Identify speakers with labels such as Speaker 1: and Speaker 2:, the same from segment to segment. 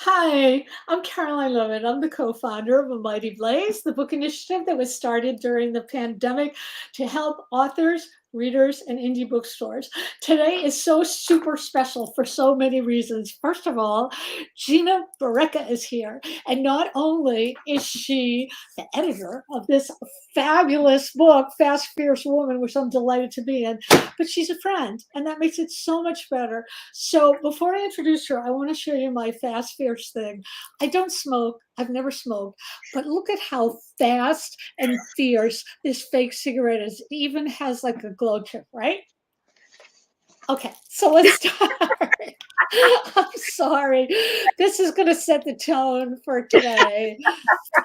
Speaker 1: Hi, I'm Caroline Leavitt. I'm the co-founder of A Mighty Blaze, the book initiative that was started during the pandemic to help authors, readers, and indie bookstores. Today is so super special for so many reasons. First of all, Gina Barreca is here. And not only is she the editor of this fabulous book, Fast, Fierce Woman, which I'm delighted to be in, but she's a friend, and that makes it so much better. So before I introduce her, I want to show you my fast, fierce thing. I don't smoke. I've never smoked, but look at how fast and fierce this fake cigarette is. It even has like a glow tip, right? Okay, so let's start. I'm sorry. This is going to set the tone for today.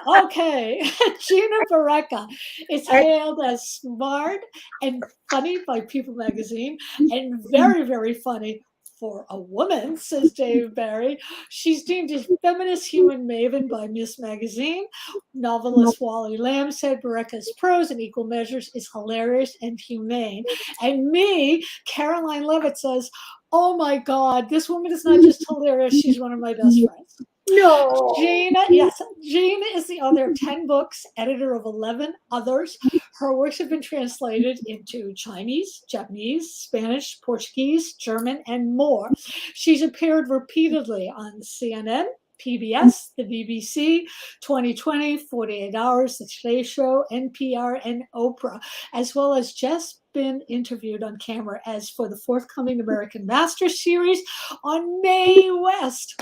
Speaker 1: Okay, Gina Barreca is hailed as smart and funny by People magazine and very, very funny for a woman, says Dave Barry. She's deemed a feminist human maven by Miss Magazine. Novelist Wally Lamb said Barreca's prose in equal measures is hilarious and humane. And me, Caroline Leavitt, says, oh my God, this woman is not just hilarious, she's one of my best friends.
Speaker 2: No.
Speaker 1: Gina, yes, Gina is the author of 10 books, editor of 11 others. Her works have been translated into Chinese, Japanese, Spanish, Portuguese, German, and more. She's appeared repeatedly on CNN, PBS, the BBC, 2020, 48 Hours, The Today Show, NPR, and Oprah, as well as just been interviewed on camera as for the forthcoming American Masters series on Mae West.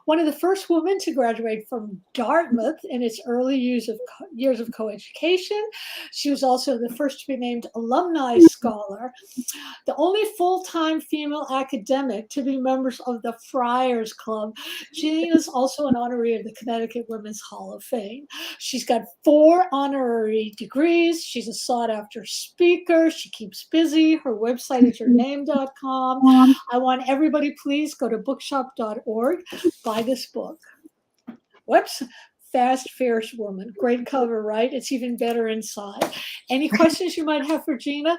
Speaker 1: One of the first women to graduate from Dartmouth in its early years of coeducation. She was also the first to be named Alumni Scholar, the only full-time female academic to be members of the Friars Club. Jean is also an honoree of the Connecticut Women's Hall of Fame. She's got 4 honorary degrees. She's a sought-after speaker. She keeps busy. Her website is yourname.com. I want everybody, please go to bookshop.org, buy this book. Whoops. Fast, Fierce Woman. Great cover, right? It's even better inside. Any questions you might have for Gina?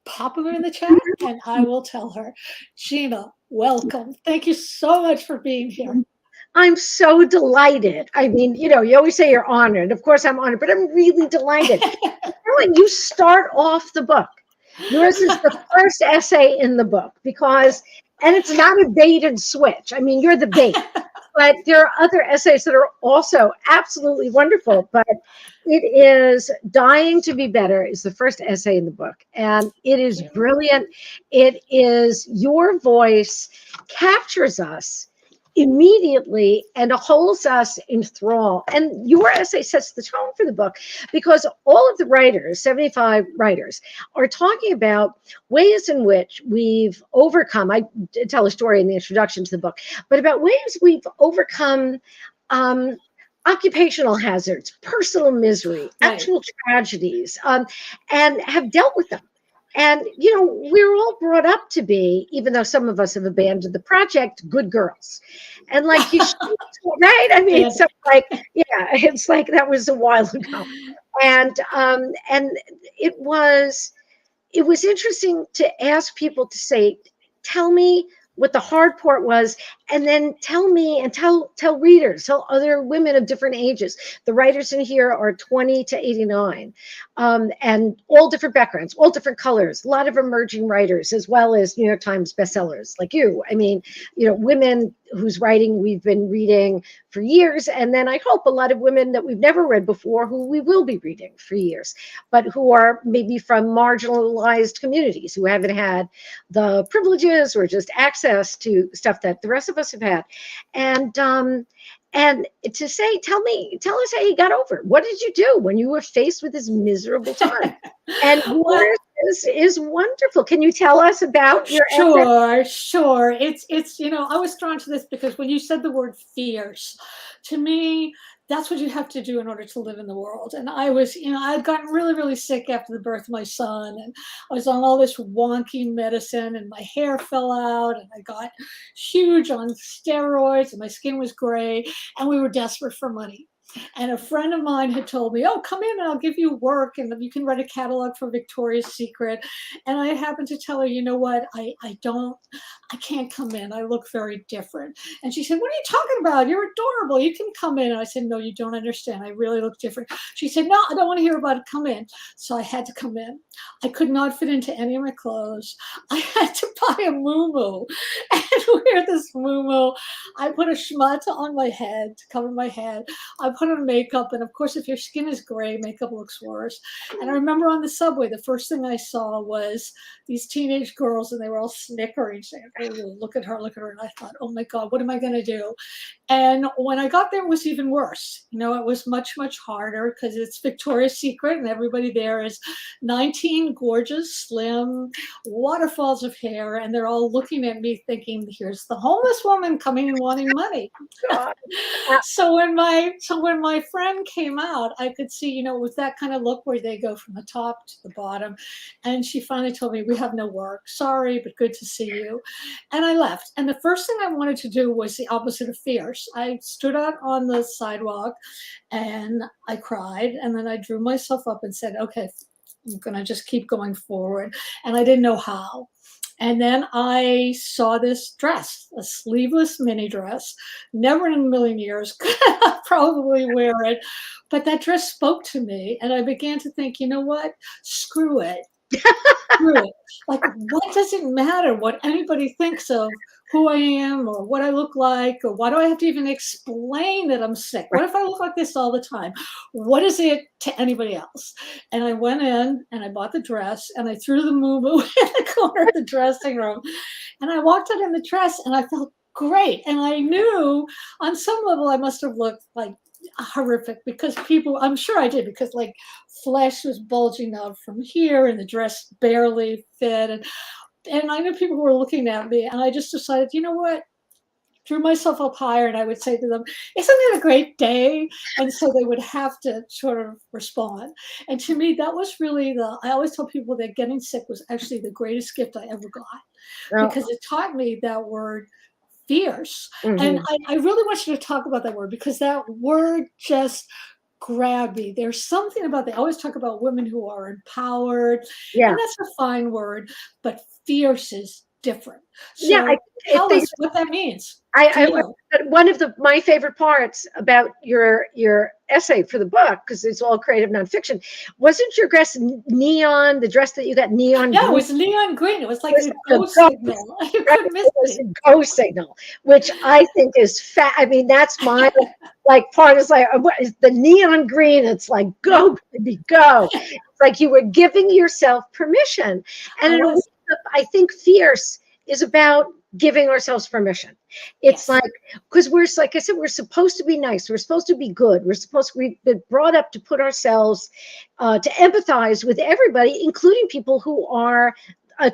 Speaker 1: Pop them in the chat and I will tell her. Gina, welcome. Thank you so much for being here.
Speaker 2: I'm so delighted. I mean, you always say you're honored. Of course I'm honored, but I'm really delighted. When you start off the book, yours is the first essay in the book and it's not a bait and switch. I mean, you're the bait. But there are other essays that are also absolutely wonderful. But it is Dying to Be Better is the first essay in the book. And it is brilliant. It is your voice captures us immediately and holds us in thrall. And your essay sets the tone for the book because all of the writers, 75 writers, are talking about ways in which we've overcome. I tell a story in the introduction to the book, but about ways we've overcome occupational hazards, personal misery, actual tragedies, and have dealt with them. And, we're all brought up to be, even though some of us have abandoned the project, good girls. And like, you should, right? I mean, so like, it's like that was a while ago. And it was interesting to ask people to say, tell me what the hard part was, and then tell me and tell readers, tell other women of different ages. The writers in here are 20 to 89, and all different backgrounds, all different colors, a lot of emerging writers, as well as New York Times bestsellers like you. I mean, women whose writing we've been reading for years, and then I hope a lot of women that we've never read before who we will be reading for years, but who are maybe from marginalized communities, who haven't had the privileges or just access to stuff that the rest of us have had. And to say, tell us how you got over it. What did you do when you were faced with this miserable time? And yours is wonderful. Can you tell us about your
Speaker 1: essay? Sure. It's I was drawn to this because when you said the word fierce, to me, that's what you have to do in order to live in the world. And I was, I'd gotten really, really sick after the birth of my son, and I was on all this wonky medicine, and my hair fell out, and I got huge on steroids, and my skin was gray, and we were desperate for money. And a friend of mine had told me, oh, come in and I'll give you work and you can write a catalog for Victoria's Secret. And I happened to tell her, you know what, I can't come in. I look very different. And she said, what are you talking about? You're adorable. You can come in. And I said, no, you don't understand. I really look different. She said, no, I don't want to hear about it. Come in. So I had to come in. I could not fit into any of my clothes. I had to buy a muumuu and wear this muumuu. I put a schmata on my head to cover my head. I put on makeup. And of course, if your skin is gray, makeup looks worse. And I remember on the subway, the first thing I saw was these teenage girls and they were all snickering, saying, oh, look at her, look at her. And I thought, oh my God, what am I going to do? And when I got there, it was even worse. You know, it was much, much harder because it's Victoria's Secret and everybody there is 19 gorgeous, slim, waterfalls of hair. And they're all looking at me thinking, here's the homeless woman coming and wanting money. So when my friend came out, I could see, you know, it was that kind of look where they go from the top to the bottom. And she finally told me, we have no work. Sorry, but good to see you. And I left. And the first thing I wanted to do was the opposite of fierce. I stood out on the sidewalk and I cried. And then I drew myself up and said, okay, I'm going to just keep going forward. And I didn't know how. And then I saw this dress, a sleeveless mini dress. Never in a million years could I probably wear it. But that dress spoke to me. And I began to think, you know what? Screw it. Screw it. Like, what does it matter what anybody thinks of who I am or what I look like? Or why do I have to even explain that I'm sick? What if I look like this all the time? What is it to anybody else? And I went in and I bought the dress and I threw the muumuu in the corner of the dressing room. And I walked out in the dress and I felt great. And I knew on some level I must have looked like horrific because people, I'm sure I did, because like flesh was bulging out from here and the dress barely fit. And I knew people were looking at me and I just decided, you know what? Drew myself up higher and I would say to them, isn't it a great day? And so they would have to sort of respond. And to me, that was really I always tell people that getting sick was actually the greatest gift I ever got because it taught me that word fierce. Mm-hmm. And I really want you to talk about that word because that word just grabbed me. There's something about they always talk about women who are empowered. Yeah. And that's a fine word, but fierce is different. So tell us what that means.
Speaker 2: One of my favorite parts about your essay for the book, because it's all creative nonfiction, wasn't your dress neon? The dress that you got neon?
Speaker 1: Yeah, green? It was neon green. It was like a go signal. You couldn't miss it.
Speaker 2: A go signal, which I think is I mean, that's my like part is like what is the neon green? It's like go baby go. It's like you were giving yourself permission, and I think fierce is about giving ourselves permission. It's like, because we're, like I said, we're supposed to be nice. We're supposed to be good. We've been brought up to put ourselves, to empathize with everybody, including people who are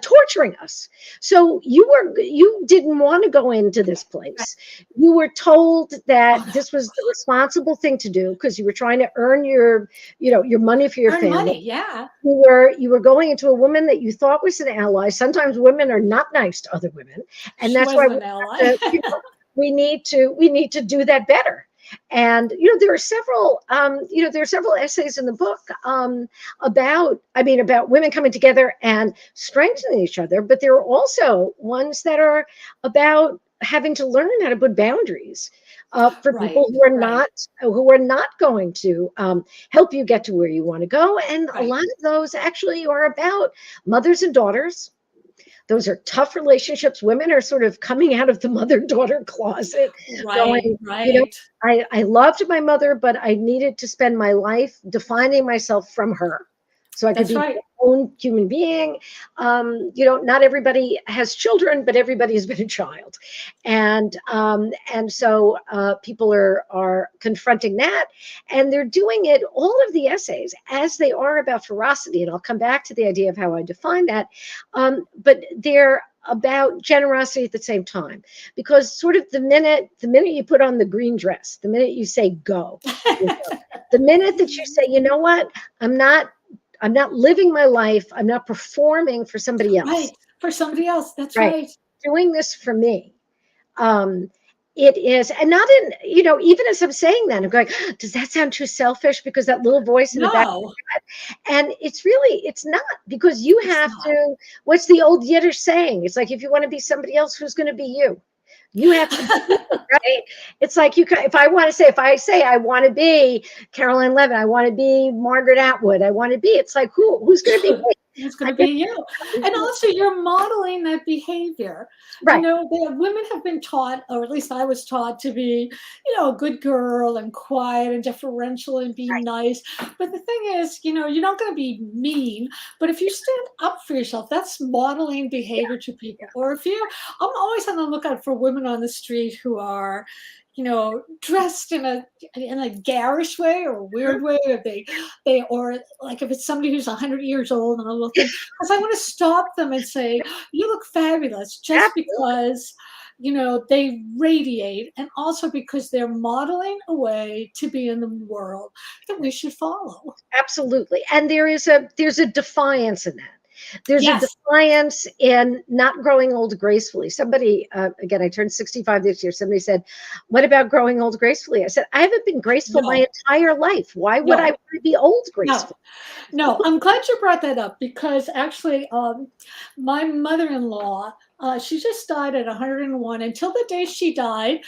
Speaker 2: torturing us. So you didn't want to go into this place. You were told that this was the responsible thing to do because you were trying to earn your money for your family.
Speaker 1: Money, yeah.
Speaker 2: You were going into a woman that you thought was an ally. Sometimes women are not nice to other women, and that's why we need to do that better. And there are several essays in the book about women coming together and strengthening each other, but there are also ones that are about having to learn how to put boundaries for people who are not going to help you get to where you want to go. And a lot of those actually are about mothers and daughters. Those are tough relationships. Women are sort of coming out of the mother-daughter closet. I loved my mother, but I needed to spend my life defining myself from her. So I could be my own human being. Not everybody has children, but everybody has been a child. And so people are confronting that, and they're doing it, all of the essays, as they are about ferocity. And I'll come back to the idea of how I define that. But they're about generosity at the same time, because sort of the minute you put on the green dress, the minute you say go, the minute that you say, you know what, I'm not living my life. I'm not performing for somebody else.
Speaker 1: Right. For somebody else. That's right.
Speaker 2: Doing this for me it is, and not in, even as I'm saying that, I'm going, does that sound too selfish? Because that little voice in the back,
Speaker 1: No,
Speaker 2: and it's not, because you
Speaker 1: it's
Speaker 2: have
Speaker 1: not.
Speaker 2: to, what's the old Yiddish saying? It's like, if you want to be somebody else, who's going to be you? You have to be you, right? It's like, you can, if I say I want to be Caroline Leavitt, I want to be Margaret Atwood, I want to be, it's like, who's going to be me?
Speaker 1: It's going
Speaker 2: I
Speaker 1: to be
Speaker 2: get
Speaker 1: you. And also, you're modeling that behavior.
Speaker 2: right.
Speaker 1: Women have been taught, or at least I was taught, to be, a good girl and quiet and deferential and be
Speaker 2: Right.
Speaker 1: nice. But the thing is, you're not going to be mean. But if you stand up for yourself, that's modeling behavior to people. Or I'm always on the lookout for women on the street who are, dressed in a garish way or a weird way, or or like if it's somebody who's 100 years old, and I look, because I want to stop them and say, you look fabulous, just
Speaker 2: Absolutely.
Speaker 1: because they radiate, and also because they're modeling a way to be in the world that we should follow.
Speaker 2: Absolutely. And there's a defiance in that. There's a
Speaker 1: Yes.
Speaker 2: defiance in not growing old gracefully. Somebody, again, I turned 65 this year. Somebody said, what about growing old gracefully? I said, I haven't been graceful my
Speaker 1: No,
Speaker 2: entire life. Why would I
Speaker 1: no,
Speaker 2: want to be old
Speaker 1: no.
Speaker 2: graceful?
Speaker 1: No, I'm glad you brought that up, because actually, my mother-in-law, she just died at 101. Until the day she dyed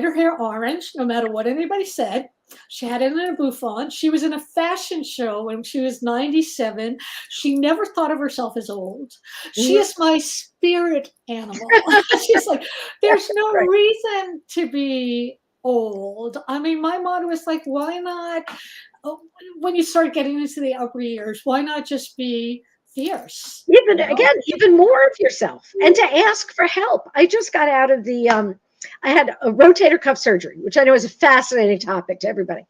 Speaker 1: her hair orange, no matter what anybody said. She had it in a bouffant. She was in a fashion show when she was 97. She never thought of herself as old. She
Speaker 2: Mhm.
Speaker 1: is my spirit animal. She's like, there's no
Speaker 2: Right.
Speaker 1: reason to be old. I mean, my motto is like, why not? Oh, when you start getting into the upper years, why not just be fierce?
Speaker 2: Even more of yourself, and to ask for help. I just got out of I had a rotator cuff surgery, which I know is a fascinating topic to everybody,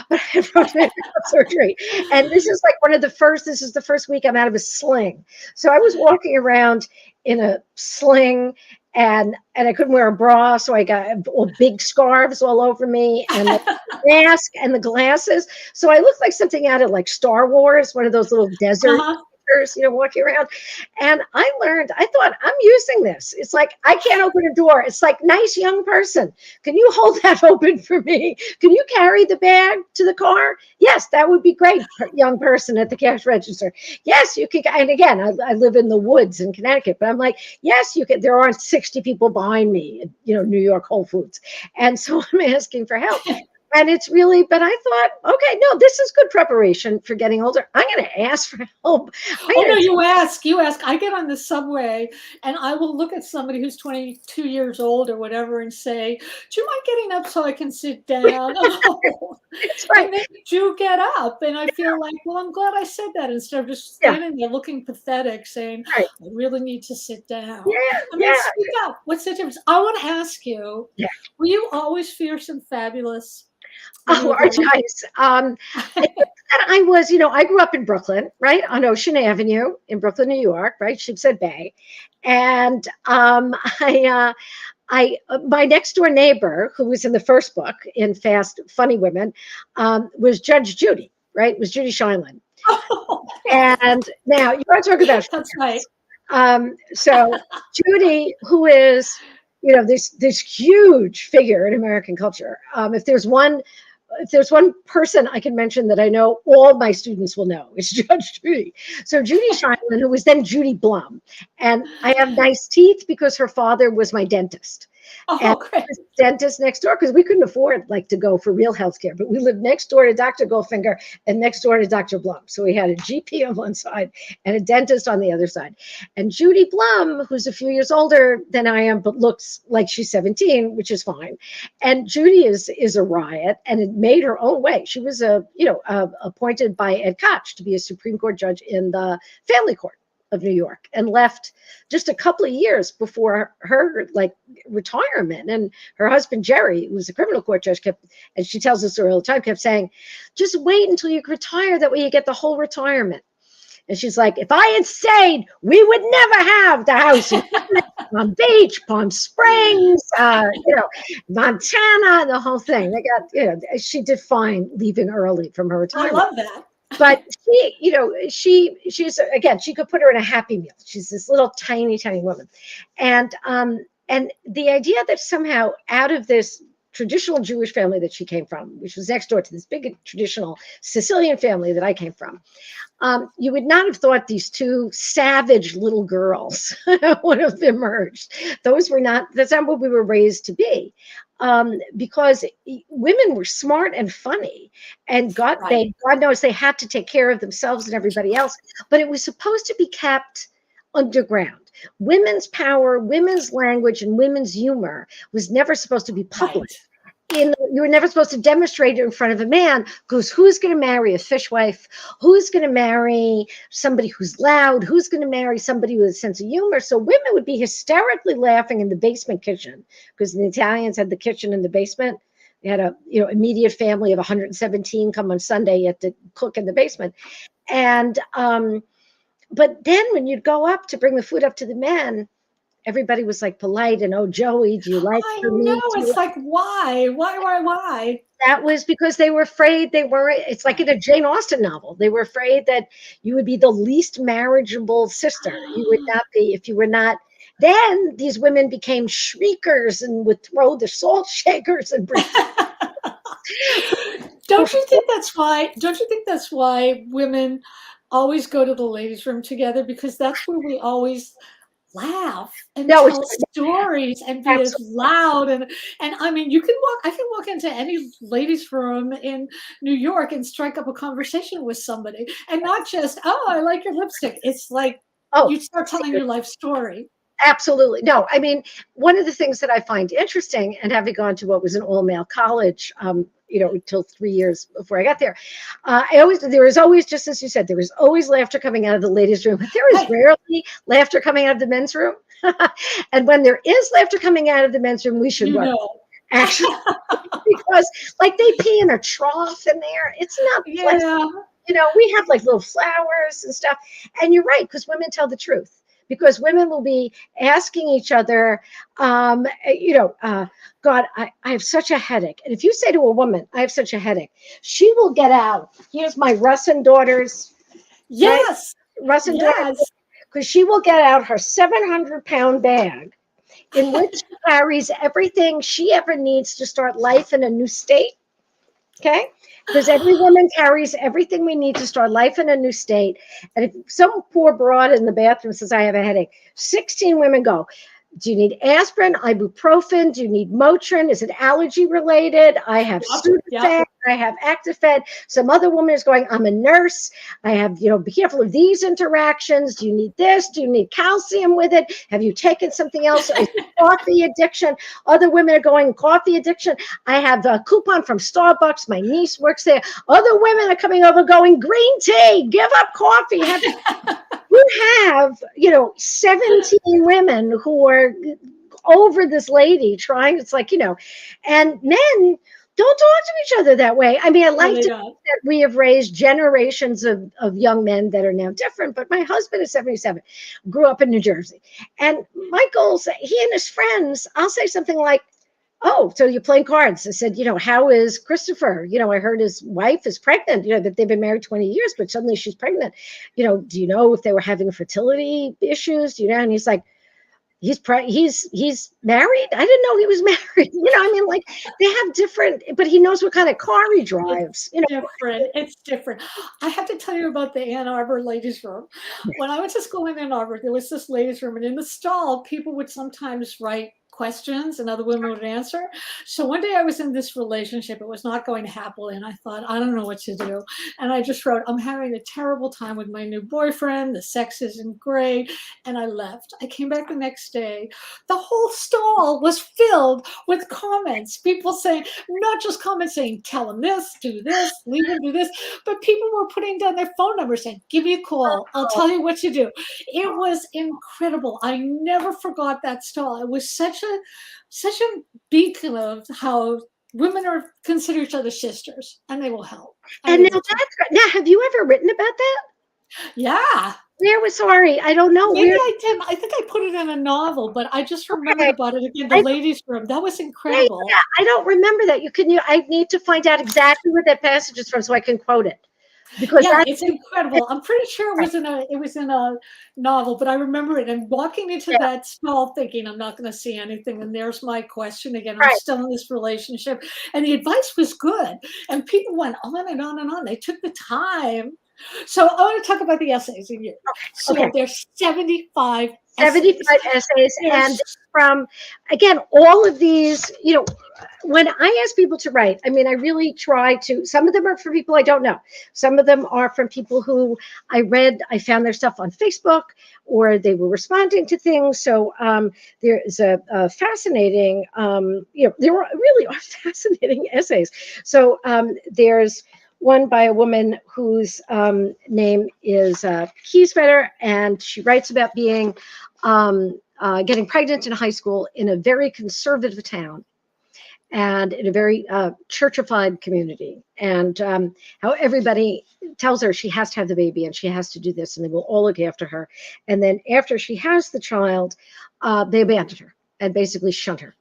Speaker 2: but I had rotator cuff surgery. And this is the first week I'm out of a sling. So I was walking around in a sling, and I couldn't wear a bra. So I got all big scarves all over me, and the mask and the glasses. So I looked like something out of like Star Wars, one of those little desert,
Speaker 1: Uh-huh.
Speaker 2: walking around. And I thought, I'm using this. It's like, I can't open a door. It's like, nice young person, can you hold that open for me? Can you carry the bag to the car? Yes, that would be great, young person at the cash register. Yes, you could. And again, I live in the woods in Connecticut, but I'm like, yes, you could. There aren't 60 people behind me, New York Whole Foods. And so I'm asking for help. And it's really, but I thought, okay, no, this is good preparation for getting older. I'm going to ask for help.
Speaker 1: Oh no, you ask. I get on the subway and I will look at somebody who's 22 years old or whatever and say, do you mind getting up so I can sit down?
Speaker 2: It's right.
Speaker 1: And they do get up, and I feel like, well, I'm glad I said that, instead of just
Speaker 2: Yeah.
Speaker 1: standing there looking pathetic saying,
Speaker 2: Right.
Speaker 1: I really need to sit down.
Speaker 2: Yeah.
Speaker 1: I mean, speak up. What's the difference? I want to ask you,
Speaker 2: Yeah.
Speaker 1: were you always fierce and fabulous?
Speaker 2: Oh, Archives. I was, I grew up in Brooklyn, right on Ocean Avenue in Brooklyn, New York, right, Sheepshead Bay, and my next door neighbor, who was in the first book in Fast Funny Women, was Judge Judy, right? Was Judy Charlton. And now you want to talk about
Speaker 1: that's right.
Speaker 2: So Judy, who is, this huge figure in American culture. If there's one person I can mention that I know all my students will know, it's Judge Judy. So Judy Charlton, who was then Judy Blum. And I have nice teeth because her father was my dentist. And
Speaker 1: Great.
Speaker 2: dentist next door, because we couldn't afford to go for real healthcare, but we lived next door to Dr. Goldfinger and next door to Dr. Blum. So we had a GP on one side and a dentist on the other side. And Judy Blum, who's a few years older than I am, but looks like she's 17, which is fine. And Judy is a riot, and it made her own way. She was appointed by Ed Koch to be a Supreme Court judge in the family court of New York, and left just a couple of years before her retirement. And her husband Jerry, who was a criminal court judge, kept, and she tells us all the time, kept saying, just wait until you retire, that way you get the whole retirement. And she's like, if I had stayed, we would never have the house in Palm Beach, Palm Springs, Montana, the whole thing. They got, she did fine leaving early from her retirement.
Speaker 1: I love that.
Speaker 2: But she's again, she could put her in a Happy Meal. She's this little tiny woman. And And the idea that somehow out of this traditional Jewish family that she came from, which was next door to this big traditional Sicilian family that I came from, you would not have thought these two savage little girls would have emerged. That's not what we were raised to be. Because women were smart and funny, and God knows they had to take care of themselves and everybody else, but it was supposed to be kept underground. Women's power, women's language, and women's humor was never supposed to be public. You were never supposed to demonstrate it in front of a man, because who's going to marry a fishwife? Who's going to marry somebody who's loud? Who's going to marry somebody with a sense of humor? So women would be hysterically laughing in the basement kitchen, because the Italians had the kitchen in the basement. They had a immediate family of 117 come on Sunday. You had to cook in the basement. And but then when you'd go up to bring the food up to the men, everybody was like polite and, oh, Joey, do you like
Speaker 1: I know, it's like, why?
Speaker 2: That was because they were afraid it's like in a Jane Austen novel. They were afraid that you would be the least marriageable sister. You would not be, if you were not. Then these women became shriekers and would throw the salt shakers and bring.
Speaker 1: Don't you think that's why women always go to the ladies' room together? Because that's where we always laugh and tell stories and be as loud and I mean, I can walk into any ladies' room in New York and strike up a conversation with somebody, and not just, oh, I like your lipstick. It's like, you start telling your life story.
Speaker 2: Absolutely. No, I mean, one of the things that I find interesting, and having gone to what was an all-male college, until 3 years before I got there, there was always, just as you said, there was always laughter coming out of the ladies' room, but there is rarely laughter coming out of the men's room. And when there is laughter coming out of the men's room, we should work. Actually, because like they pee in a trough in there. It's not pleasant. We have like little flowers and stuff. And you're right, because women tell the truth. Because women will be asking each other, God, I have such a headache. And if you say to a woman, I have such a headache, she will get out. Here's my Russin daughters.
Speaker 1: Yes.
Speaker 2: Right? Russin daughters. Because she will get out her 700-pound bag in which she carries everything she ever needs to start life in a new state. Okay? Because every woman carries everything we need to start life in a new state. And if some poor broad in the bathroom says, I have a headache, 16 women go, do you need aspirin, ibuprofen? Do you need Motrin? Is it allergy related? I have Sudafed. I have Actifed. Some other woman is going, I'm a nurse. I have, be careful of these interactions. Do you need this? Do you need calcium with it? Have you taken something else? Is it coffee addiction? Other women are going, coffee addiction. I have a coupon from Starbucks. My niece works there. Other women are coming over going, green tea, give up coffee. You have, 17 women who are over this lady trying, it's like, and men don't talk to each other that way. I mean, I like to think that we have raised generations of young men that are now different, but my husband is 77, grew up in New Jersey. And Michael's, he and his friends, I'll say something like, oh, so you're playing cards. I said, how is Christopher? I heard his wife is pregnant, that they've been married 20 years, but suddenly she's pregnant. Do you know if they were having fertility issues? And he's like, he's married. I didn't know he was married. Like they have different, but he knows what kind of car he drives.
Speaker 1: It's different. I have to tell you about the Ann Arbor ladies' room. When I went to school in Ann Arbor, there was this ladies' room, and in the stall, people would sometimes write questions and other women would answer. So one day I was in this relationship. It was not going happily. And I thought, I don't know what to do. And I just wrote, I'm having a terrible time with my new boyfriend. The sex isn't great. And I left. I came back the next day. The whole stall was filled with comments. People saying, not just comments saying, tell him this, do this, leave him, do this. But people were putting down their phone numbers saying, give me a call. I'll tell you what to do. It was incredible. I never forgot that stall. It was such a beacon of how women are consider each other sisters, and they will help.
Speaker 2: And now have you ever written about that?
Speaker 1: Yeah.
Speaker 2: Sorry, I don't know.
Speaker 1: Maybe I did. I think I put it in a novel, but I just remembered about it again. The ladies' room. That was incredible.
Speaker 2: Yeah, I don't remember that. I need to find out exactly what that passage is from so I can quote it. because
Speaker 1: Yeah,
Speaker 2: that's
Speaker 1: it's incredible. I'm pretty sure it was in a novel, but I remember it and walking into
Speaker 2: yeah,
Speaker 1: that stall thinking I'm not going to see anything. And there's my question again. I'm
Speaker 2: right.
Speaker 1: still in this relationship. And the advice was good. And people went on and on and on. They took the time. So I want to talk about the essays in you.
Speaker 2: Okay.
Speaker 1: So there's 75 essays.
Speaker 2: 75 essays. And
Speaker 1: There's
Speaker 2: from, again, all of these, when I ask people to write, I mean, I really try to, some of them are for people I don't know. Some of them are from people who I found their stuff on Facebook, or they were responding to things. So there is a fascinating, there really are fascinating essays. So there's one by a woman whose name is Keyswetter, and she writes about being getting pregnant in high school in a very conservative town and in a very churchified community, and how everybody tells her she has to have the baby and she has to do this and they will all look after her. And then after she has the child, they abandon her and basically shunt her,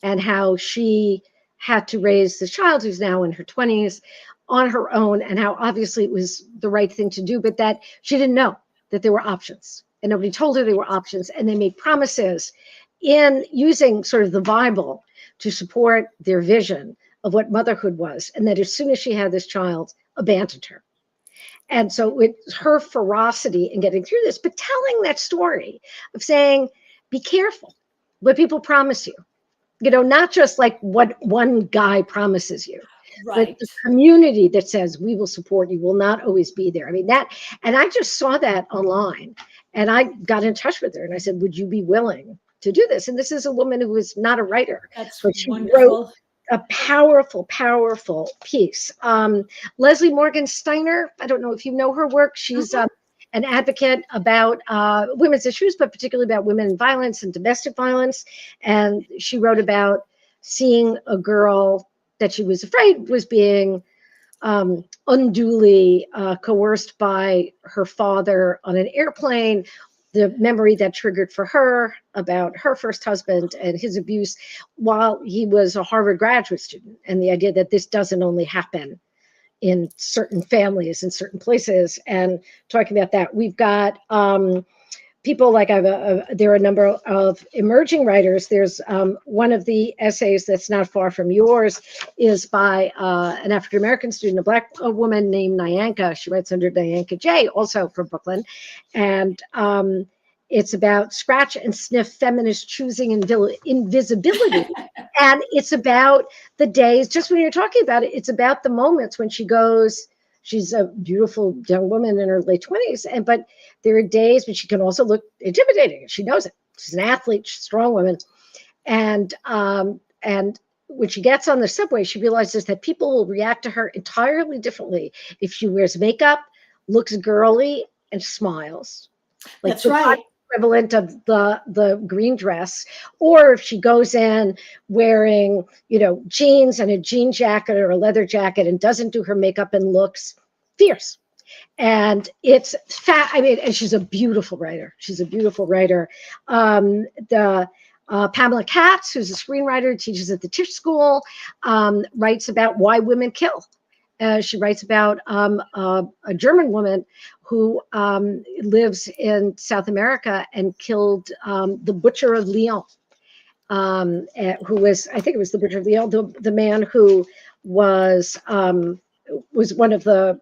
Speaker 2: and how she had to raise the child, who's now in her 20s, on her own, and how obviously it was the right thing to do, but that she didn't know that there were options and nobody told her there were options. And they made promises in using sort of the Bible to support their vision of what motherhood was, and that as soon as she had this child, abandoned her. And so it's her ferocity in getting through this, but telling that story of saying, be careful what people promise you, not just like what one guy promises you, but
Speaker 1: right.
Speaker 2: the community that says we will support you will not always be there. I mean, that, and I just saw that online, and I got in touch with her and I said, would you be willing to do this? And this is a woman who is not a writer,
Speaker 1: That's
Speaker 2: but she wrote
Speaker 1: wonderful.
Speaker 2: a powerful, powerful piece. Leslie Morgan Steiner, I don't know if you know her work. She's an advocate about women's issues, but particularly about women and violence and domestic violence. And she wrote about seeing a girl that she was afraid was being unduly coerced by her father on an airplane, the memory that triggered for her about her first husband and his abuse while he was a Harvard graduate student, and the idea that this doesn't only happen in certain families in certain places. And talking about that, we've got people like there are a number of emerging writers. There's one of the essays that's not far from yours is by an African-American student, a woman named Nyanka. She writes under Nyanka J, also from Brooklyn. And it's about scratch and sniff feminist choosing invisibility. And it's about the days, just when you're talking about it, it's about the moments when she goes, she's a beautiful young woman in her late 20s, but there are days when she can also look intimidating. She knows it. She's an athlete, she's a strong woman. And when she gets on the subway, she realizes that people will react to her entirely differently if she wears makeup, looks girly, and smiles. Like
Speaker 1: That's
Speaker 2: the
Speaker 1: right.
Speaker 2: equivalent of the green dress, or if she goes in wearing jeans and a jean jacket or a leather jacket and doesn't do her makeup and looks fierce. And it's and she's a beautiful writer. The Pamela Katz, who's a screenwriter, teaches at the Tisch School, writes about why women kill. She writes about a German woman who lives in South America and killed the Butcher of Lyon, who was, I think it was the Butcher of Lyon, the man who was one of the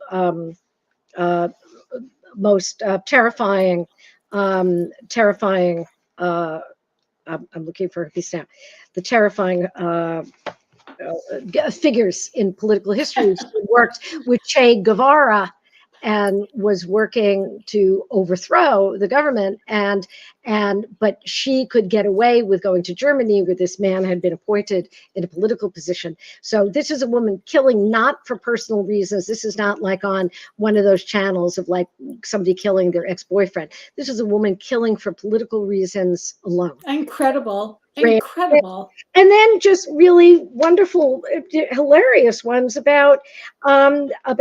Speaker 2: most terrifying. I'm looking for a piece now. The terrifying figures in political history who worked with Che Guevara and was working to overthrow the government, but she could get away with going to Germany where this man had been appointed in a political position. So this is a woman killing not for personal reasons. This is not like on one of those channels of like somebody killing their ex-boyfriend. This is a woman killing for political reasons alone.
Speaker 1: Incredible. Incredible.
Speaker 2: And then just really wonderful, hilarious ones about one of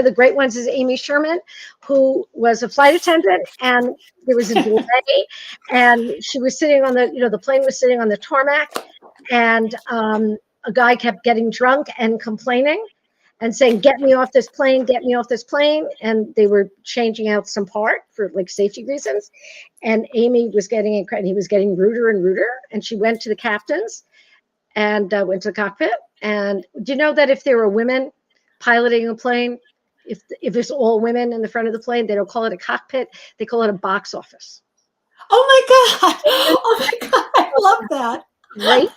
Speaker 2: the great ones is Amy Sherman, who was a flight attendant, and there was a delay, and she was sitting on the plane was sitting on the tarmac, and a guy kept getting drunk and complaining. and saying, "Get me off this plane, get me off this plane." And they were changing out some part for like safety reasons. And Amy was getting and he was getting ruder and ruder. And she went to the captains and went to the cockpit. And do you know that if there were women piloting a plane, if it's all women in the front of the plane, they don't call it a cockpit, they call it a box office.
Speaker 1: Oh my God. Oh my God. I love that.
Speaker 2: Right?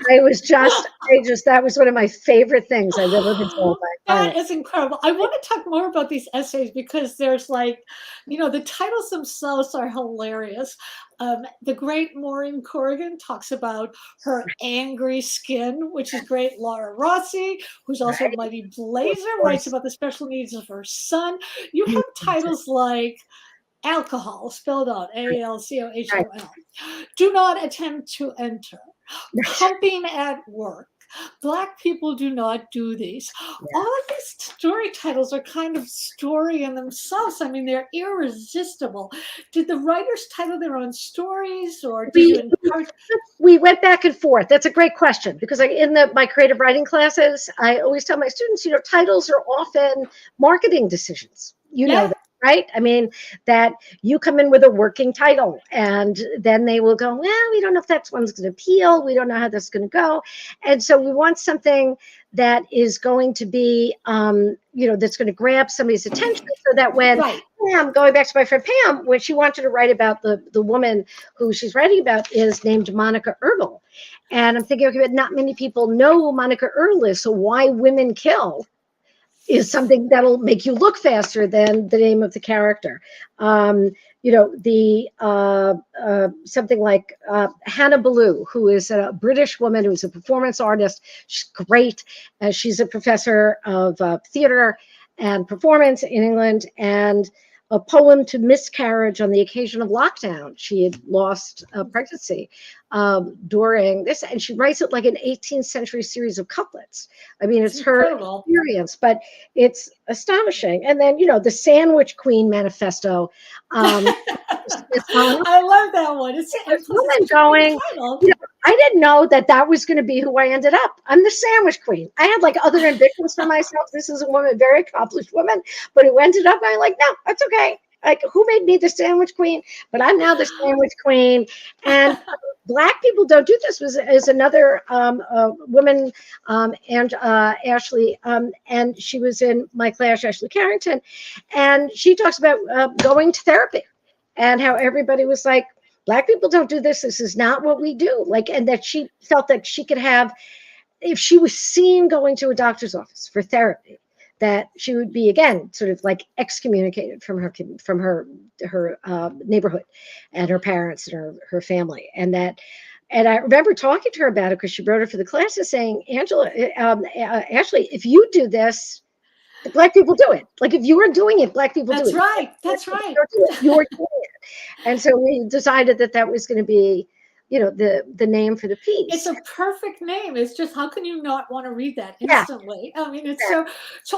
Speaker 2: That was one of my favorite things I've ever been told by
Speaker 1: That is incredible. I want to talk more about these essays because there's like, the titles themselves are hilarious. The great Maureen Corrigan talks about her angry skin, which is great. Laura Rossi, who's also
Speaker 2: Right.
Speaker 1: Mighty Blazer, writes about the special needs of her son. You have titles like Alcohol, spelled out ALCOHOL. Do not attempt to enter. Pumping at work. Black people do not do these. All of these story titles are kind of story in themselves. I mean, they're irresistible. Did the writers title their own stories, or did you encourage?
Speaker 2: We went back and forth. That's a great question, because in my creative writing classes, I always tell my students, titles are often marketing decisions. Know that, right? I mean, that you come in with a working title and then they will go, well, we don't know if that one's going to appeal. We don't know how that's going to go. And so we want something that is going to be, that's going to grab somebody's attention, so that when Pam, going back to my friend Pam, when she wanted to write about the woman who she's writing about is named Monica Erdl. And I'm thinking, okay, but not many people know who Monica Erdl is. So Why Women Kill is something that'll make you look faster than the name of the character. Something like Hannah Ballou, who is a British woman who's a performance artist. She's great. She's a professor of theater and performance in England, and a poem to miscarriage on the occasion of lockdown. She had lost a pregnancy during this, and she writes it like an 18th century series of couplets. I mean, it's her experience, but it's astonishing. And then, the Sandwich Queen Manifesto. I
Speaker 1: love that one. It's
Speaker 2: woman going, I didn't know that was going to be who I ended up. I'm the Sandwich Queen. I had like other ambitions for myself. This is a woman, very accomplished woman, but who ended up, I'm like, no, that's okay. Like, who made me the Sandwich Queen? But I'm now the Sandwich Queen. And Black people don't do this. Is another woman, and Ashley, and she was in my class, Ashley Carrington, and she talks about going to therapy and how everybody was like, Black people don't do this. This is not what we do. Like, and that she felt that she could have, if she was seen going to a doctor's office for therapy, that she would be, again, sort of like excommunicated from her neighborhood and her parents and her family. And I remember talking to her about it, because she wrote it for the classes, saying, Ashley, if you do this, Black people do it. Like, if you are doing it, Black people do it.
Speaker 1: That's right.
Speaker 2: You're doing it. And so we decided that was going to be, the name for the piece.
Speaker 1: It's a perfect name. It's just, how can you not want to read that instantly? I mean, it's so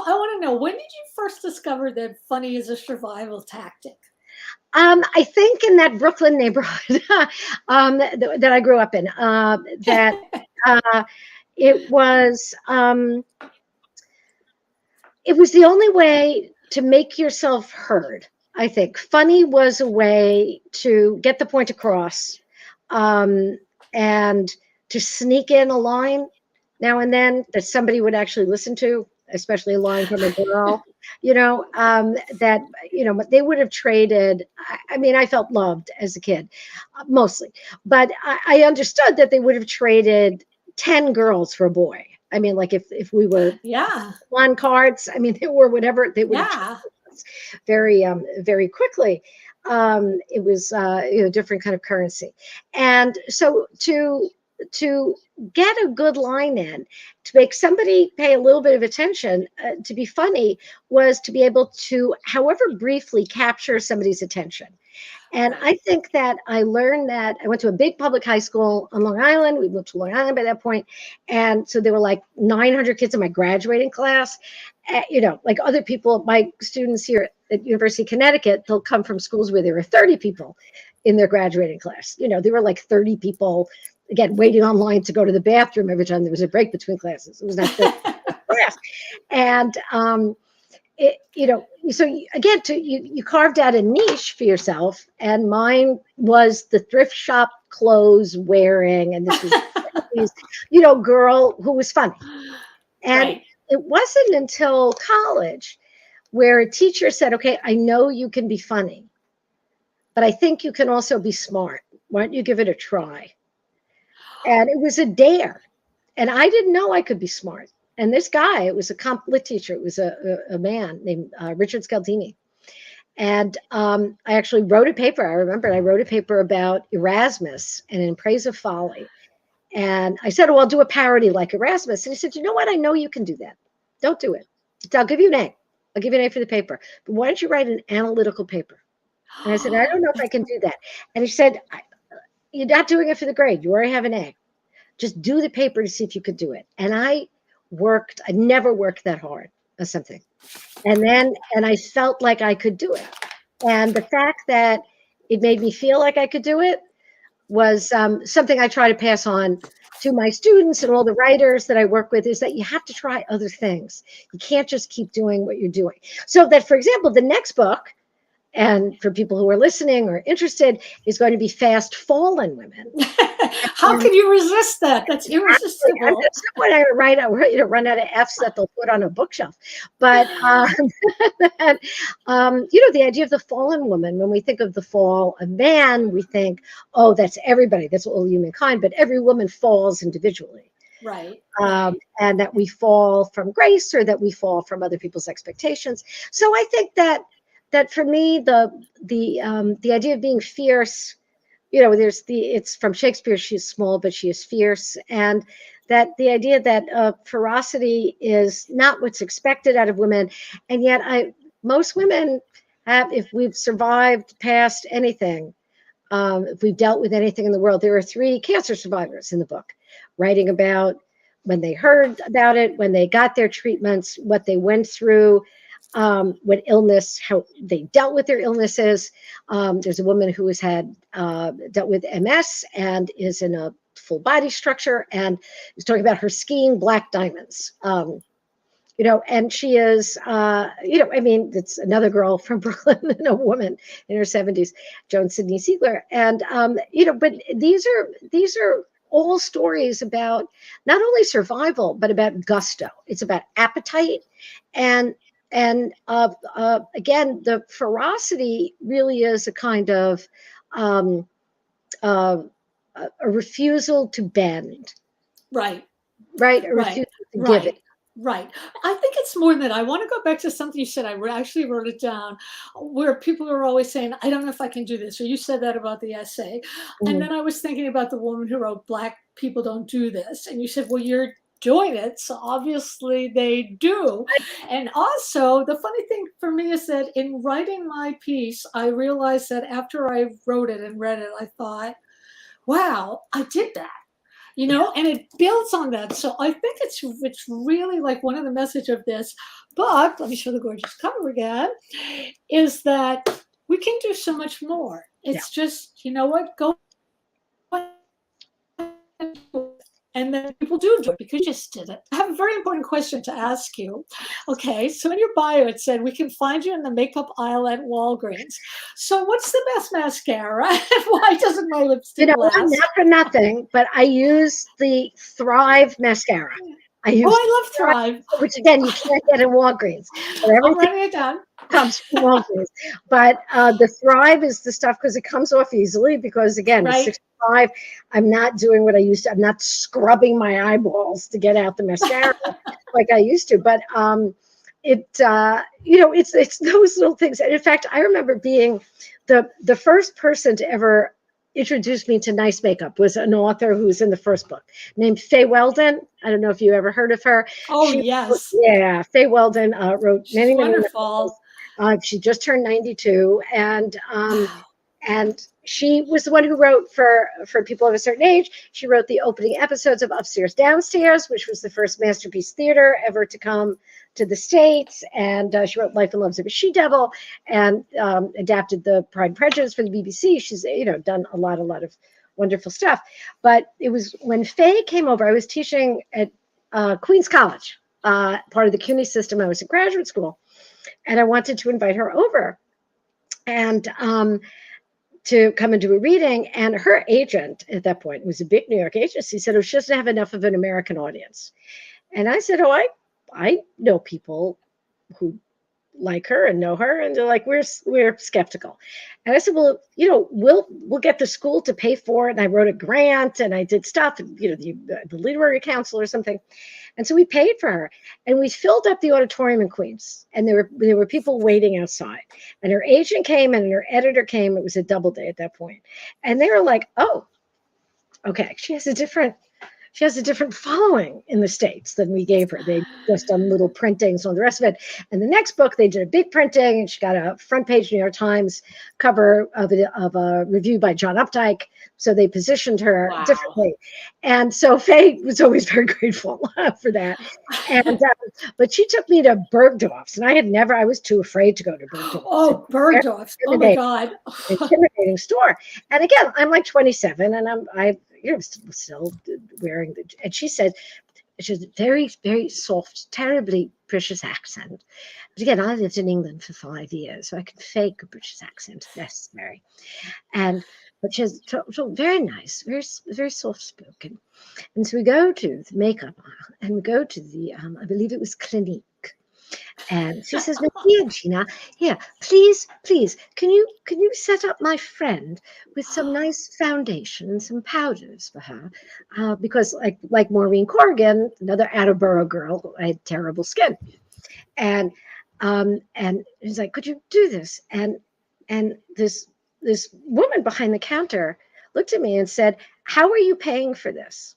Speaker 1: I want to know, when did you first discover that funny is a survival tactic?
Speaker 2: I think in that Brooklyn neighborhood that I grew up in, it was the only way to make yourself heard. I think funny was a way to get the point across, and to sneak in a line now and then that somebody would actually listen to, especially a line from a girl, that, they would have traded. I mean, I felt loved as a kid, mostly, but I understood that they would have traded 10 girls for a boy. I mean, like if we were on cards, I mean, they were whatever, they would have very, very quickly. It was different kind of currency. And so to get a good line in, to make somebody pay a little bit of attention, to be funny, was to be able to, however briefly, capture somebody's attention. And I think that I learned that. I went to a big public high school on Long Island. We moved to Long Island by that point. And so there were like 900 kids in my graduating class. Like other people, my students here at University of Connecticut, they'll come from schools where there were 30 people in their graduating class. There were like 30 people, again, waiting online to go to the bathroom every time there was a break between classes. It was not 30. class. And so again, you carved out a niche for yourself, and mine was the thrift shop clothes wearing, and this was girl who was funny. And
Speaker 1: Right.
Speaker 2: it wasn't until college where a teacher said, okay, I know you can be funny, but I think you can also be smart. Why don't you give it a try? And it was a dare. And I didn't know I could be smart. And this guy, it was a comp lit teacher. It was a man named Richard Scaldini. And I actually wrote a paper. I remember I wrote a paper about Erasmus and In Praise of Folly. And I said, oh, I'll do a parody like Erasmus. And he said, you know what? I know you can do that. Don't do it. I'll give you an A. I'll give you an A for the paper. But why don't you write an analytical paper? And I said, I don't know if I can do that. And he said, you're not doing it for the grade. You already have an A. Just do the paper to see if you could do it. And I never worked that hard or something. And I felt like I could do it. And the fact that it made me feel like I could do it was something I try to pass on to my students and all the writers that I work with, is that you have to try other things. You can't just keep doing what you're doing. So that, for example, the next book, and for people who are listening or interested, is going to be Fast Fallen Women.
Speaker 1: How can you resist that? That's irresistible.
Speaker 2: When I write, I run out of F's that they'll put on a bookshelf. But the idea of the fallen woman. When we think of the fall of man, we think, oh, that's everybody, that's all humankind. But every woman falls individually,
Speaker 1: right?
Speaker 2: And that we fall from grace, or that we fall from other people's expectations. So I think that for me, the idea of being fierce, it's from Shakespeare, she's small, but she is fierce. And that the idea that ferocity is not what's expected out of women. And yet most women have, if we've survived past anything, if we've dealt with anything in the world, there are 3 cancer survivors in the book, writing about when they heard about it, when they got their treatments, what they went through, what illness, how they dealt with their illnesses. There's a woman who has dealt with MS and is in a full body structure, and is talking about her skiing black diamonds. And she is, it's another girl from Brooklyn, and a woman in her 70s, Joan Sidney Siegler. And, but these are all stories about not only survival, but about gusto. It's about appetite. And again, the ferocity really is a kind of a refusal to bend.
Speaker 1: Right.
Speaker 2: A refusal to give it.
Speaker 1: Right. I think it's more than that. I want to go back to something you said. I actually wrote it down, where people are always saying, I don't know if I can do this. Or you said that about the essay. Mm-hmm. And then I was thinking about the woman who wrote Black People Don't Do This. And you said, well, you're doing it, so obviously they do. And also, the funny thing for me is that in writing my piece, I realized that after I wrote it and read it, I thought, wow, I did that. And it builds on that. So I think it's really like one of the message of this book, let me show the gorgeous cover again, is that we can do so much more. It's just, go and then people do it because you just did it. I have a very important question to ask you. Okay, so in your bio it said we can find you in the makeup aisle at Walgreens. So what's the best mascara? Why doesn't my lipstick last?
Speaker 2: Not for nothing, but I use the Thrive mascara.
Speaker 1: I love Thrive.
Speaker 2: Which again, you can't get in Walgreens.
Speaker 1: I'm writing it down.
Speaker 2: Comes from Walgreens. But the Thrive is the stuff, because it comes off easily, because again, at 65, I'm not doing what I used to. I'm not scrubbing my eyeballs to get out the mascara like I used to. But it's those little things. And in fact, I remember being the first person to ever introduced me to nice makeup was an author who's in the first book named Faye Weldon. I don't know if you ever heard of her.
Speaker 1: Yes.
Speaker 2: Yeah, Faye Weldon wrote many
Speaker 1: wonderful.
Speaker 2: She just turned 92, and she was the one who wrote for people of a certain age. She wrote the opening episodes of Upstairs Downstairs, which was the first Masterpiece Theater ever to come to the States. And she wrote Life and Loves of a She-Devil, and adapted the Pride and Prejudice for the BBC. She's done a lot of wonderful stuff. But it was when Faye came over. I was teaching at Queens College. part of the CUNY system. I was in graduate school, and I wanted to invite her over and to come and do a reading. And her agent at that point, it was a big New York agency, said, oh, she doesn't have enough of an American audience. And I said, oh, I know people who like her and know her, and they're like, we're skeptical. And I said, well, we'll get the school to pay for it. And I wrote a grant and I did stuff, the literary council or something. And so we paid for her, and we filled up the auditorium in Queens, and there were people waiting outside, and her agent came and her editor came. It was a double day at that point. And they were like, oh, okay, she has a different following in the States than we gave her. They just done little printings on the rest of it. And the next book, they did a big printing, and she got a front page New York Times cover of a review by John Updike. So they positioned her differently. And so Faye was always very grateful for that. And but she took me to Bergdorf's, and I was too afraid to go to Bergdorf's.
Speaker 1: Oh, Bergdorf's. Oh my God.
Speaker 2: Intimidating store. And again, I'm like 27, and I still wearing and she said, she has a very, very soft, terribly British accent. But again, I lived in England for 5 years, so I can fake a British accent if necessary. But she has so very nice, very, very soft spoken. And so we go to the makeup aisle, and we go to the, I believe it was Clinique. And she says, here, Gina, here, please, can you set up my friend with some nice foundation and some powders for her? Because like Maureen Corrigan, another Attleboro girl, I had terrible skin. And he's like, could you do this? And this woman behind the counter looked at me and said, how are you paying for this?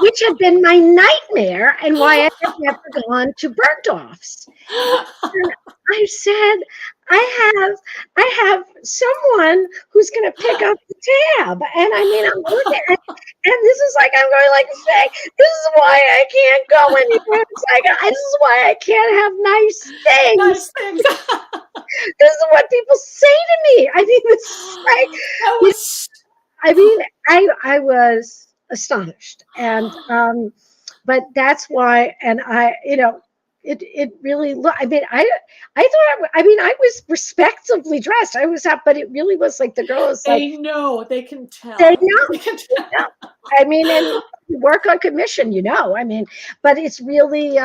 Speaker 2: Which had been my nightmare and why I had never gone to Bergdorf's. And I said, I have someone who's going to pick up the tab. And I mean, I'm looking at, and this is like, I'm going like, this is why I can't go anywhere. It's like, this is why I can't have nice things.
Speaker 1: Nice things.
Speaker 2: This is what people say to me. I mean, it's like, I was astonished. And but that's why, and it really, I mean, I was respectably dressed. I was up, but it really was like the girl is like,
Speaker 1: they can tell.
Speaker 2: They know. I mean, and you work on commission, I mean, but it's really,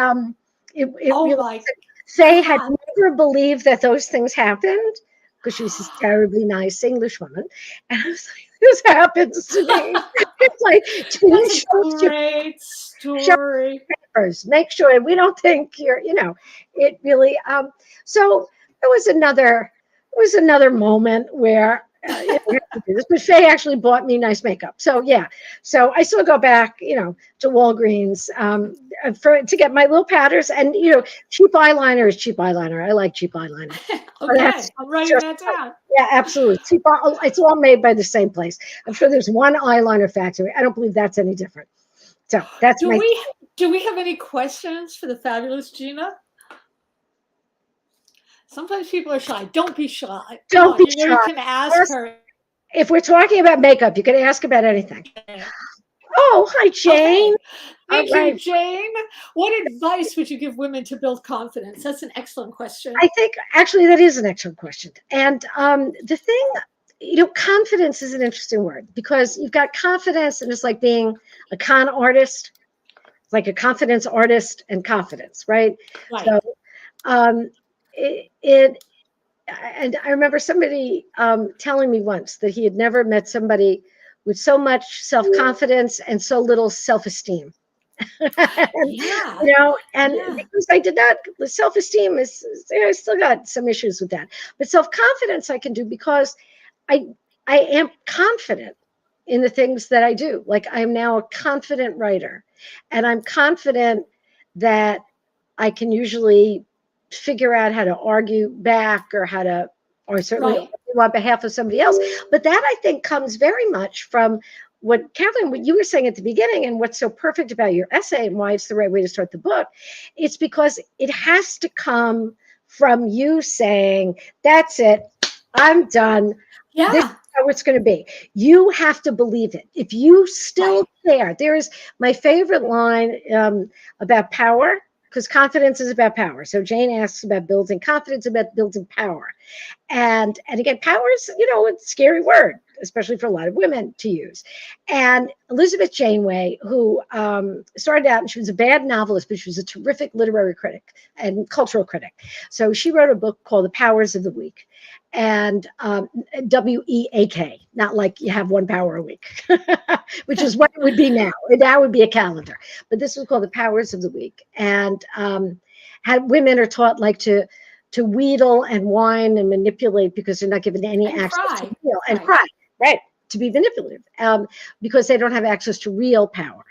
Speaker 2: Faye had never believed that those things happened, because she was this terribly nice English woman. And I was like, this happens to me. It's like,
Speaker 1: that's a great story.
Speaker 2: Papers. Make sure we don't think you're, it really. So it was another moment where but Faye actually bought me nice makeup. So yeah, so I still go back, to Walgreens to get my little powders, and cheap eyeliner is cheap eyeliner. I like cheap eyeliner.
Speaker 1: Okay, I'm writing that down.
Speaker 2: Yeah, absolutely. It's all made by the same place. I'm sure there's one eyeliner factory. I don't believe that's any different. So that's
Speaker 1: do we have any questions for the fabulous Gina? Sometimes people are shy. Don't be shy.
Speaker 2: Don't be shy.
Speaker 1: You can ask her.
Speaker 2: If we're talking about makeup, you can ask about anything. Oh, hi, Jane.
Speaker 1: Okay. Thank you, Jane. What advice would you give women to build confidence? That's an excellent question.
Speaker 2: I think actually that is an excellent question. And the thing, confidence is an interesting word, because you've got confidence, and it's like being a con artist, like a confidence artist and confidence, right?
Speaker 1: Right.
Speaker 2: So and I remember somebody telling me once that he had never met somebody with so much self-confidence and so little self-esteem. Because I did not, the self-esteem is, I still got some issues with that, but self-confidence I can do because I am confident in the things that I do. Like, I'm now a confident writer, and I'm confident that I can usually figure out how to argue back, or certainly argue on behalf of somebody else. But that, I think, comes very much from what you were saying at the beginning, and what's so perfect about your essay and why it's the right way to start the book. It's because it has to come from you saying, that's it, I'm done.
Speaker 1: Yeah.
Speaker 2: how it's going to be. You have to believe it. If you still care, there is my favorite line about power, because confidence is about power. So Jane asks about building confidence, about building power. And again, power is, it's a scary word, especially for a lot of women to use. And Elizabeth Janeway, who started out, and she was a bad novelist, but she was a terrific literary critic and cultural critic. So she wrote a book called The Powers of the Week. And WEAK, not like you have one power a week, which is what it would be now. That would be a calendar. But this was called The Powers of the Week. And had women are taught like to wheedle and whine and manipulate because they're not given any access to feel and cry, right? To be manipulative because they don't have access to real power.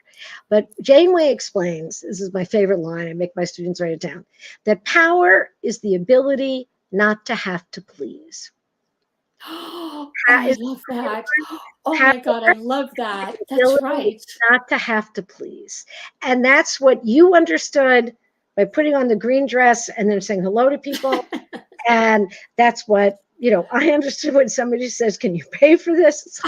Speaker 2: But Janeway explains, this is my favorite line, I make my students write it down, that power is the ability not to have to please.
Speaker 1: I love that. Oh my God, I love that. That's right.
Speaker 2: Not to have to please. And that's what you understood by putting on the green dress and then saying hello to people. And that's what, I understood when somebody says, can you pay for this?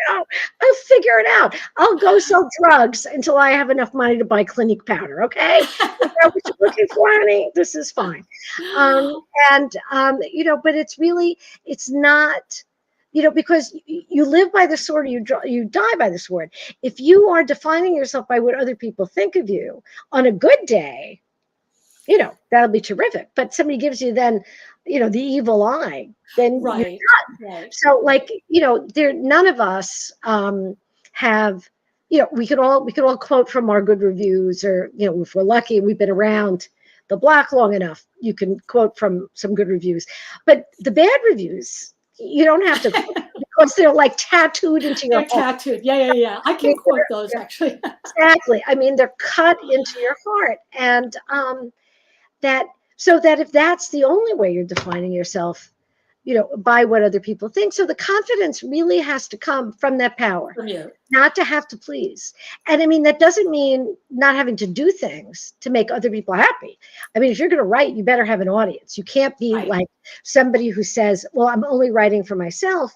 Speaker 2: I'll figure it out. I'll go sell drugs until I have enough money to buy Clinique powder. Okay. Is that what you're looking for, honey? This is fine. But it's not, because you live by the sword, you die by the sword. If you are defining yourself by what other people think of you on a good day, that'll be terrific. But somebody gives you then, the evil eye, then you're done. Right. So none of us have, we could all quote from our good reviews, or, if we're lucky, we've been around the block long enough, you can quote from some good reviews. But the bad reviews, you don't have to quote because they're like tattooed into your heart.
Speaker 1: Tattooed. Yeah. I can quote those actually.
Speaker 2: Exactly. I mean, they're cut into your heart. And so that if that's the only way you're defining yourself, by what other people think. So the confidence really has to come from that power,
Speaker 1: from you,
Speaker 2: not to have to please. And I mean, that doesn't mean not having to do things to make other people happy. I mean, if you're going to write, you better have an audience. You can't be like somebody who says, well, I'm only writing for myself.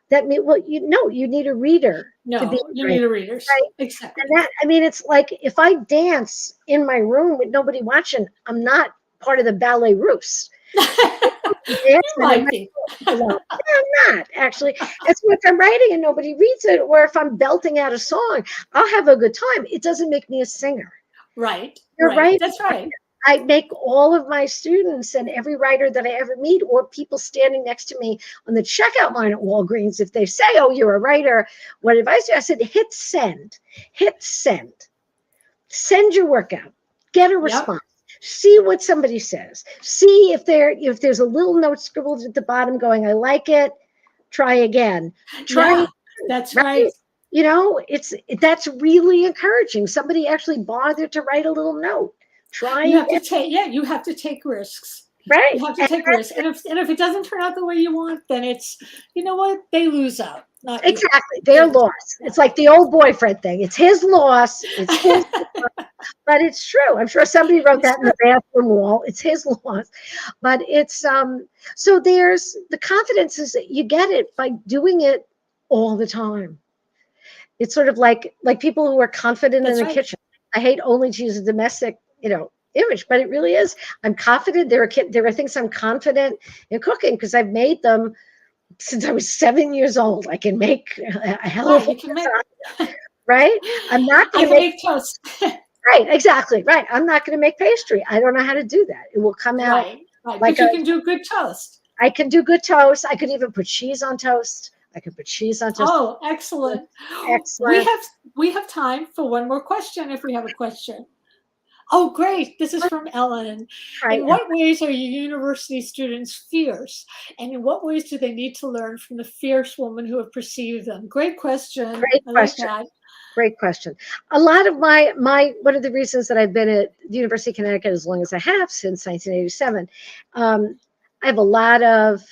Speaker 2: That means, well, you need a reader.
Speaker 1: No, you need a reader. Right? Exactly.
Speaker 2: And it's like, if I dance in my room with nobody watching, I'm not part of the ballet russe.
Speaker 1: You might be.
Speaker 2: No, I'm not actually. It's if I'm writing and nobody reads it, or if I'm belting out a song, I'll have a good time. It doesn't make me a singer.
Speaker 1: Right.
Speaker 2: You're right.
Speaker 1: That's right.
Speaker 2: I make all of my students and every writer that I ever meet, or people standing next to me on the checkout line at Walgreens, if they say, "Oh, you're a writer," what advice do I said? Hit send. Send your work out. Get a response. See what somebody says. See if there's a little note scribbled at the bottom going, I like it. Try again.
Speaker 1: That's right.
Speaker 2: That's really encouraging. Somebody actually bothered to write a little note.
Speaker 1: You have to take risks.
Speaker 2: Right.
Speaker 1: You have to take risks. And if it doesn't turn out the way you want, then it's, they lose out. Not
Speaker 2: exactly. They're lost. It's like the old boyfriend thing. It's his loss. It's his but it's true. I'm sure somebody wrote that in the bathroom wall. It's his loss. But it's so there's the confidence is that you get it by doing it all the time. It's sort of like people who are confident in the kitchen. I hate only to use a domestic, image, but it really is. I'm confident. There are things I'm confident in cooking because I've made them since I was 7 years old. I can make a hell of a right? I'm not going to make toast. Right, exactly. Right. I'm not going to make pastry. I don't know how to do that. It will come out
Speaker 1: like but you can do good toast.
Speaker 2: I can do good toast. I could even put cheese on toast.
Speaker 1: Oh, excellent. We have time for one more question if we have a question. Oh, great. This is from Ellen. In what ways are your university students fierce? And in what ways do they need to learn from the fierce women who have perceived them? Great question.
Speaker 2: Great question. A lot of my one of the reasons that I've been at the University of Connecticut as long as I have, since 1987, I have a lot of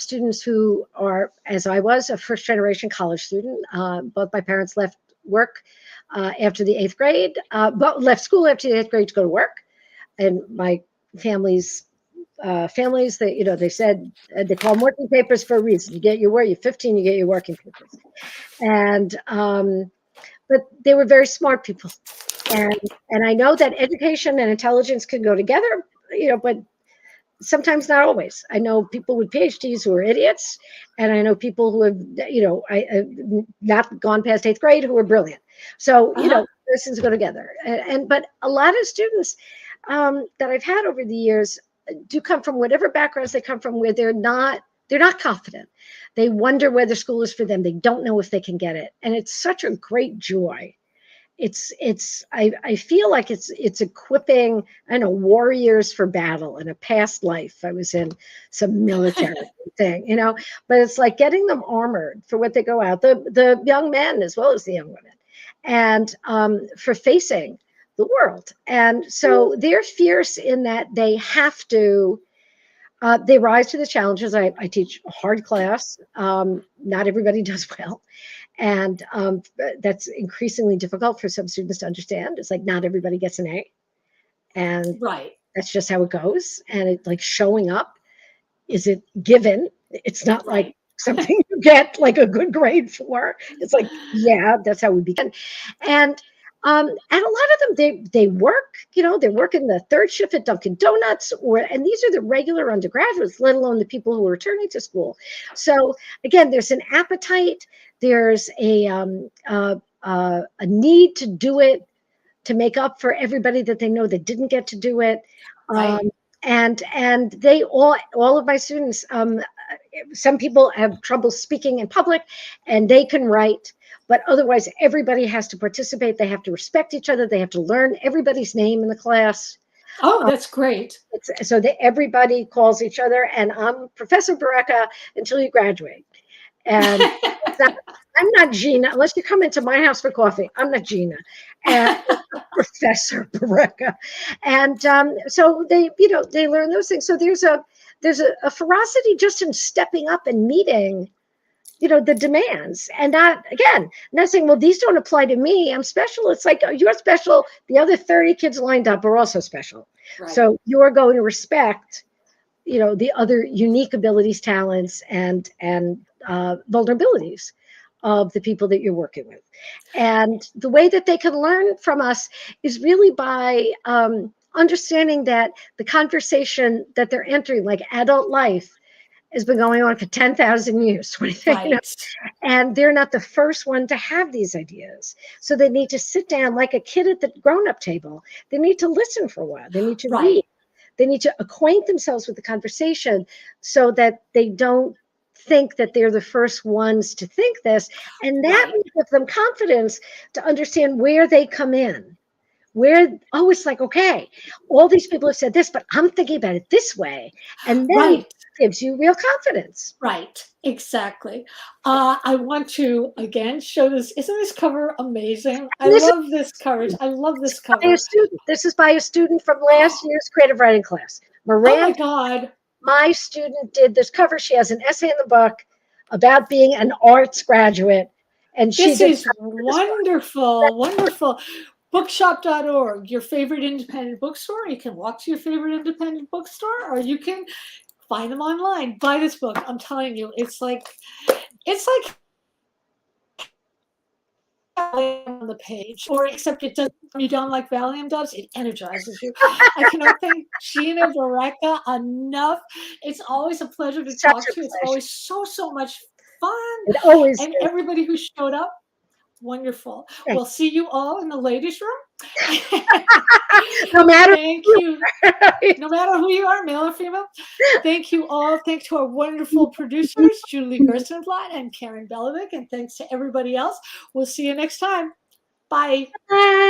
Speaker 2: students who are, as I was, a first-generation college student. Both my parents left work after the 8th grade, but left school after the 8th grade to go to work. And my family's, families that, you know, they said they call them working papers for a reason. You get your you're 15, you get your working papers. And but they were very smart people. And I know that education and intelligence can go together, you know, but sometimes not always. I know people with PhDs who are idiots, and I know people who have, you know, not gone past 8th grade who are brilliant. So, you know, those things go together. But a lot of students that I've had over the years do come from whatever backgrounds they come from, where they're not confident. They wonder whether school is for them. They don't know if they can get it. And it's such a great joy. I feel like it's equipping, I know, warriors for battle. In a past life, I was in some military thing, you know, but it's like getting them armored for what they go out, the young men as well as the young women, and for facing the world. And so they're fierce in that they have to, they rise to the challenges. I teach a hard class. Not everybody does well. And that's increasingly difficult for some students to understand. It's like not everybody gets an A. And that's just how it goes. And it's like showing up, is it given? It's not like something you get like a good grade for. It's like, yeah, that's how we begin. And a lot of them, they work, you know, they work in the third shift at Dunkin' Donuts, and these are the regular undergraduates, let alone the people who are returning to school. So again, there's an appetite, there's a need to do it, to make up for everybody that they know that didn't get to do it. And they all of my students, some people have trouble speaking in public, and they can write. But otherwise, everybody has to participate. They have to respect each other. They have to learn everybody's name in the class.
Speaker 1: Oh, that's great.
Speaker 2: So that everybody calls each other. And I'm Professor Barreca until you graduate. And I'm not Gina, unless you come into my house for coffee. I'm not Gina. And Professor Barreca. And so they, you know, they learn those things. So there's a ferocity just in stepping up and meeting, you know, the demands, and not saying, well, these don't apply to me, I'm special. It's like, oh, you're special. The other 30 kids lined up are also special. So you're going to respect, you know, the other unique abilities, talents, and vulnerabilities of the people that you're working with. And the way that they can learn from us is really by understanding that the conversation that they're entering, like adult life, has been going on for 10,000 years, 20,000, you know? And they're not the first one to have these ideas. So they need to sit down like a kid at the grown-up table. They need to listen for a while. They need to read. They need to acquaint themselves with the conversation so that they don't think that they're the first ones to think this. And that will give them confidence to understand where they come in. It's like, okay, all these people have said this, but I'm thinking about it this way. And then it gives you real confidence.
Speaker 1: Exactly. I want to again show this. Isn't this cover amazing? I love this cover. I love this cover.
Speaker 2: This is by a student from last year's creative writing class. Miranda,
Speaker 1: oh my God.
Speaker 2: My student did this cover. She has an essay in the book about being an arts graduate. And
Speaker 1: this is wonderful, wonderful. Bookshop.org, your favorite independent bookstore. You can walk to your favorite independent bookstore, or you can find them online. Buy this book. I'm telling you, it's like on the page, or except it doesn't calm you down like Valium does. It energizes you. I cannot thank Gina Barreca enough. It's always a pleasure to talk to you. It's always so much fun.
Speaker 2: It always
Speaker 1: and
Speaker 2: is.
Speaker 1: Everybody who showed up, wonderful. We'll see you all in the ladies' room.
Speaker 2: No matter
Speaker 1: Thank you. No matter who you are, male or female. Thank you all. Thanks to our wonderful producers, Julie Gerstenblatt and Karen Belovic, and thanks to everybody else. We'll see you next time. Bye.
Speaker 2: Bye.